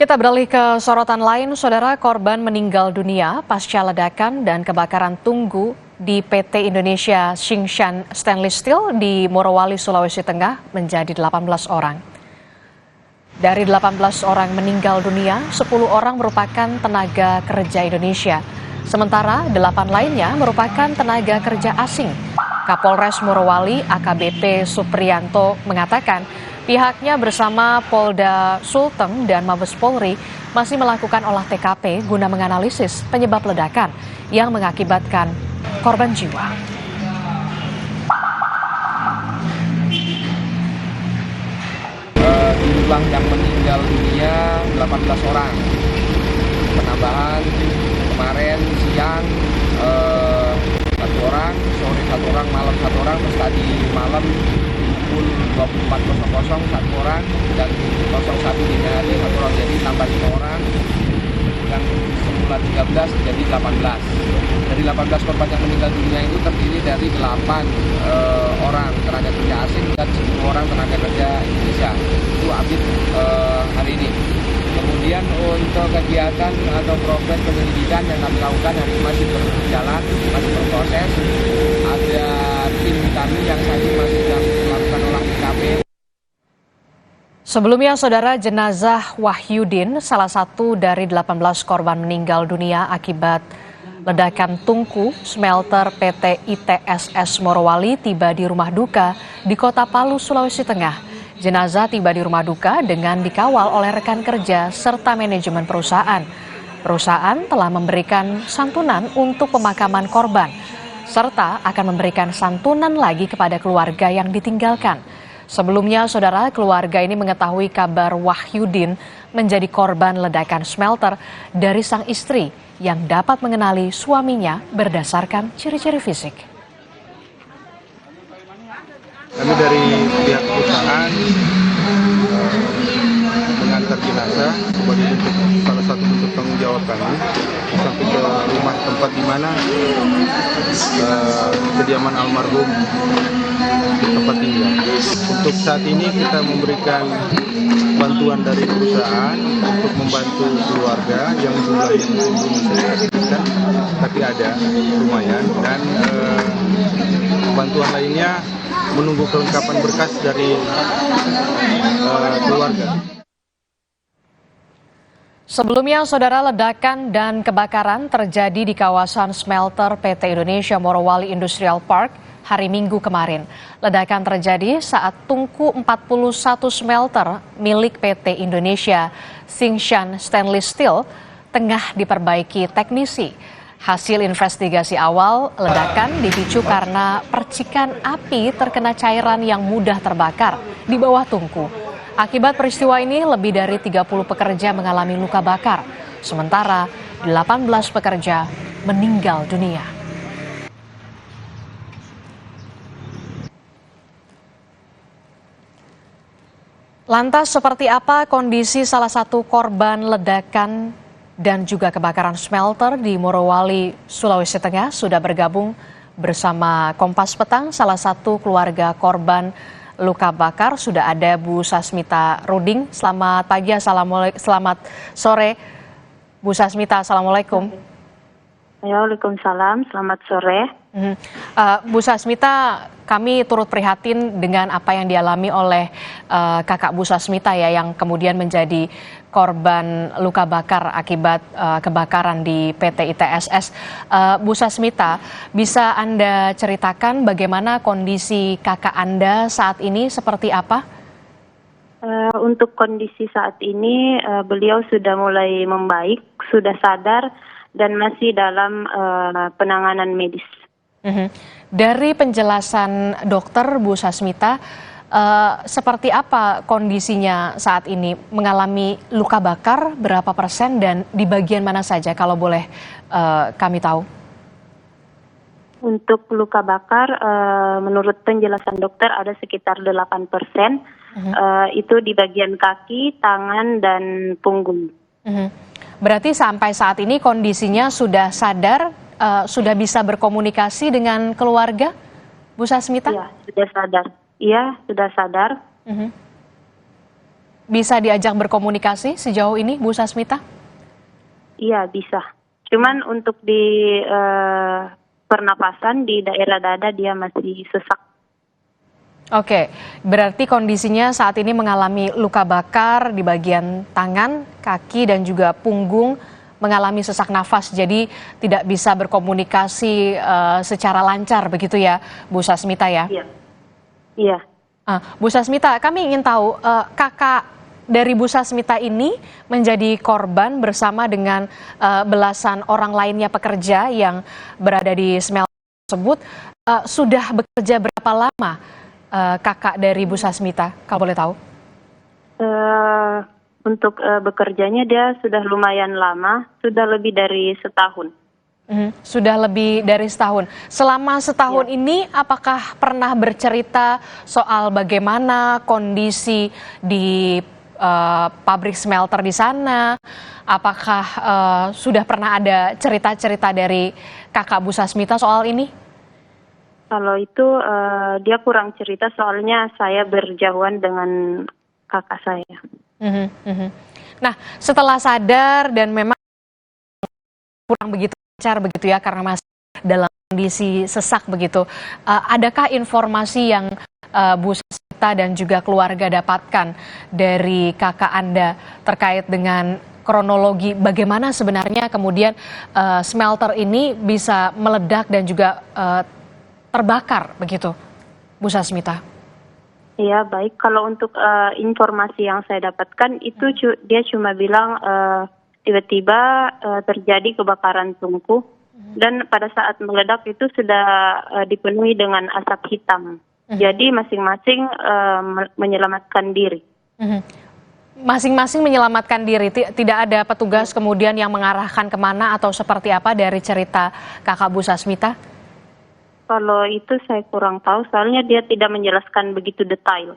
Kita beralih ke sorotan lain, saudara. Korban meninggal dunia pasca ledakan dan kebakaran tunggu di PT Indonesia Tsingshan Stainless Steel di Morowali, Sulawesi Tengah menjadi 18 orang. Dari 18 orang meninggal dunia, 10 orang merupakan tenaga kerja Indonesia. Sementara 8 lainnya merupakan tenaga kerja asing. Kapolres Morowali AKBP Supriyanto mengatakan pihaknya bersama Polda Sulteng dan Mabes Polri masih melakukan olah TKP guna menganalisis penyebab ledakan yang mengakibatkan korban jiwa. Jumlah yang meninggal dunia 18 orang. Penambahan kemarin siang 1 orang, sore 1 orang, malam 1 orang, terus tadi malam pukul 24.00 1 orang, dan 01 dini hari 1 orang, jadi tambah 5 orang. Yang semula 13 jadi 18. Dari 18 korban yang meninggal dunia itu terdiri dari 8 orang tenaga kerja asing dan 10 orang tenaga kerja Indonesia. Itu update hari ini. Kemudian untuk kegiatan atau proses penyelidikan yang kami lakukan hari ini masih berjalan, masih berproses. Ada tim kami yang saat ini masih sedang melakukan olah TKP. Sebelumnya, saudara, jenazah Wahyudin, salah satu dari 18 korban meninggal dunia akibat ledakan tungku smelter PT ITSS Morowali tiba di rumah duka di Kota Palu, Sulawesi Tengah. Jenazah tiba di rumah duka dengan dikawal oleh rekan kerja serta manajemen perusahaan. Perusahaan telah memberikan santunan untuk pemakaman korban, serta akan memberikan santunan lagi kepada keluarga yang ditinggalkan. Sebelumnya, saudara, keluarga ini mengetahui kabar Wahyudin menjadi korban ledakan smelter dari sang istri yang dapat mengenali suaminya berdasarkan ciri-ciri fisik. Kami dari pihak perusahaan mengantar jenazah sebagai bentuk salah satu bentuk tanggung jawab kami sampai ke rumah tempat di mana kediaman almarhum di tempat tinggal. Untuk saat ini kita memberikan bantuan dari perusahaan untuk membantu keluarga yang jumlahnya belum bisa disebutkan, tapi ada lumayan, dan bantuan lainnya menunggu kelengkapan berkas dari keluarga. Sebelumnya, saudara, ledakan dan kebakaran terjadi di kawasan smelter PT Indonesia Morowali Industrial Park hari Minggu kemarin. Ledakan terjadi saat tungku 41 smelter milik PT Indonesia Tsingshan Stainless Steel tengah diperbaiki teknisi. Hasil investigasi awal, ledakan dipicu karena percikan api terkena cairan yang mudah terbakar di bawah tungku. Akibat peristiwa ini, lebih dari 30 pekerja mengalami luka bakar, sementara 18 pekerja meninggal dunia. Lantas, seperti apa kondisi salah satu korban ledakan dan juga kebakaran smelter di Morowali, Sulawesi Tengah? Sudah bergabung bersama Kompas Petang salah satu keluarga korban luka bakar. Sudah ada Bu Sasmita Ruding. Selamat pagi, selamat sore Bu Sasmita. Assalamualaikum. Waalaikumsalam, selamat sore. Bu Sasmita, kami turut prihatin dengan apa yang dialami oleh kakak Bu Sasmita ya, yang kemudian menjadi korban luka bakar akibat kebakaran di PT ITSS. Bu Sasmita, bisa Anda ceritakan bagaimana kondisi kakak Anda saat ini seperti apa? Untuk kondisi saat ini, beliau sudah mulai membaik, sudah sadar, dan masih dalam penanganan medis. Dari penjelasan dokter, Bu Sasmita, seperti apa kondisinya saat ini? Mengalami luka bakar berapa persen dan di bagian mana saja kalau boleh kami tahu? Untuk luka bakar, menurut penjelasan dokter ada sekitar 8%. Itu di bagian kaki, tangan, dan punggung. Berarti sampai saat ini kondisinya sudah sadar, sudah bisa berkomunikasi dengan keluarga, Bu Sasmita? Iya, sudah sadar. Iya, sudah sadar. bisa diajak berkomunikasi sejauh ini, Bu Sasmita? Iya, bisa. Cuman untuk di pernapasan di daerah dada dia masih sesak. Oke, berarti kondisinya saat ini mengalami luka bakar di bagian tangan, kaki, dan juga punggung, mengalami sesak nafas, jadi tidak bisa berkomunikasi secara lancar begitu ya, Bu Sasmita ya? Iya. Iya. Bu Sasmita, kami ingin tahu kakak dari Bu Sasmita ini menjadi korban bersama dengan belasan orang lainnya pekerja yang berada di smelter tersebut. Sudah bekerja berapa lama kakak dari Bu Sasmita, kalau boleh tahu? Untuk bekerjanya dia sudah lumayan lama, sudah lebih dari setahun. Sudah lebih dari setahun. Selama setahun ini, apakah pernah bercerita soal bagaimana kondisi di pabrik smelter di sana? Apakah sudah pernah ada cerita-cerita dari kakak Bu Sasmita soal ini? Kalau itu dia kurang cerita, soalnya saya berjauhan dengan kakak saya. Nah, setelah sadar dan memang kurang begitu lancar begitu ya, karena masih dalam kondisi sesak begitu, adakah informasi yang Bu Sasmita dan juga keluarga dapatkan dari kakak Anda terkait dengan kronologi bagaimana sebenarnya kemudian smelter ini bisa meledak dan juga terbakar begitu, Bu Sasmita? Iya, baik. Kalau untuk informasi yang saya dapatkan itu dia cuma bilang tiba-tiba terjadi kebakaran tungku dan pada saat meledak itu sudah dipenuhi dengan asap hitam. Jadi masing-masing menyelamatkan diri. Masing-masing menyelamatkan diri, tidak ada petugas kemudian yang mengarahkan kemana atau seperti apa dari cerita kakak Bu Sasmita? Kalau itu saya kurang tahu, soalnya dia tidak menjelaskan begitu detail.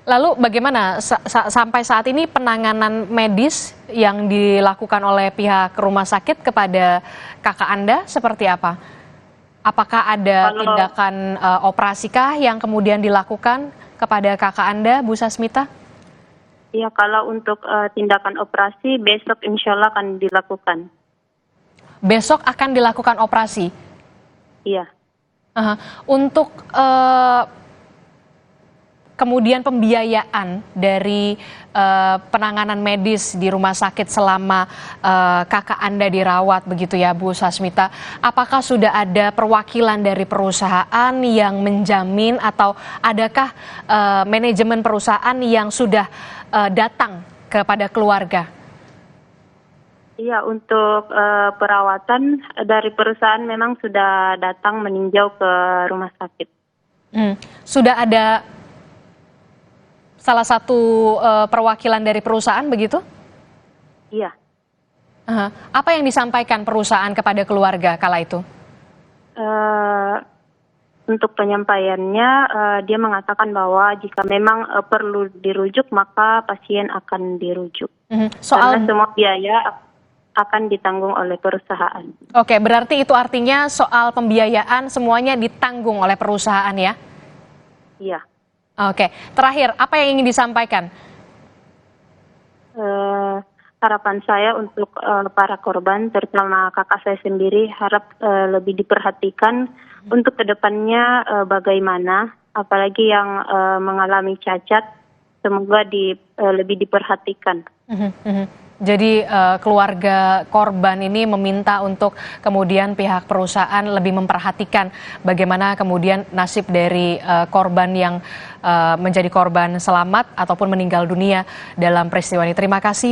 Lalu bagaimana sampai saat ini penanganan medis yang dilakukan oleh pihak rumah sakit kepada kakak Anda seperti apa? Apakah ada tindakan operasikah yang kemudian dilakukan kepada kakak Anda, Bu Sasmita? Iya, kalau untuk tindakan operasi besok insya Allah akan dilakukan. Besok akan dilakukan operasi? Iya. Untuk kemudian pembiayaan dari penanganan medis di rumah sakit selama kakak Anda dirawat begitu ya, Bu Sasmita, apakah sudah ada perwakilan dari perusahaan yang menjamin atau adakah manajemen perusahaan yang sudah datang kepada keluarga? Iya, untuk perawatan dari perusahaan memang sudah datang meninjau ke rumah sakit. Sudah ada salah satu perwakilan dari perusahaan begitu? Iya. Apa yang disampaikan perusahaan kepada keluarga kala itu? Untuk penyampaiannya, dia mengatakan bahwa jika memang perlu dirujuk, maka pasien akan dirujuk. Karena semua biaya akan ditanggung oleh perusahaan. Oke, berarti itu artinya soal pembiayaan semuanya ditanggung oleh perusahaan ya? Iya. Oke, terakhir apa yang ingin disampaikan? Harapan saya untuk para korban, terutama kakak saya sendiri, harap lebih diperhatikan untuk kedepannya bagaimana, apalagi yang mengalami cacat, semoga lebih diperhatikan. Jadi keluarga korban ini meminta untuk kemudian pihak perusahaan lebih memperhatikan bagaimana kemudian nasib dari korban yang menjadi korban selamat ataupun meninggal dunia dalam peristiwa ini. Terima kasih.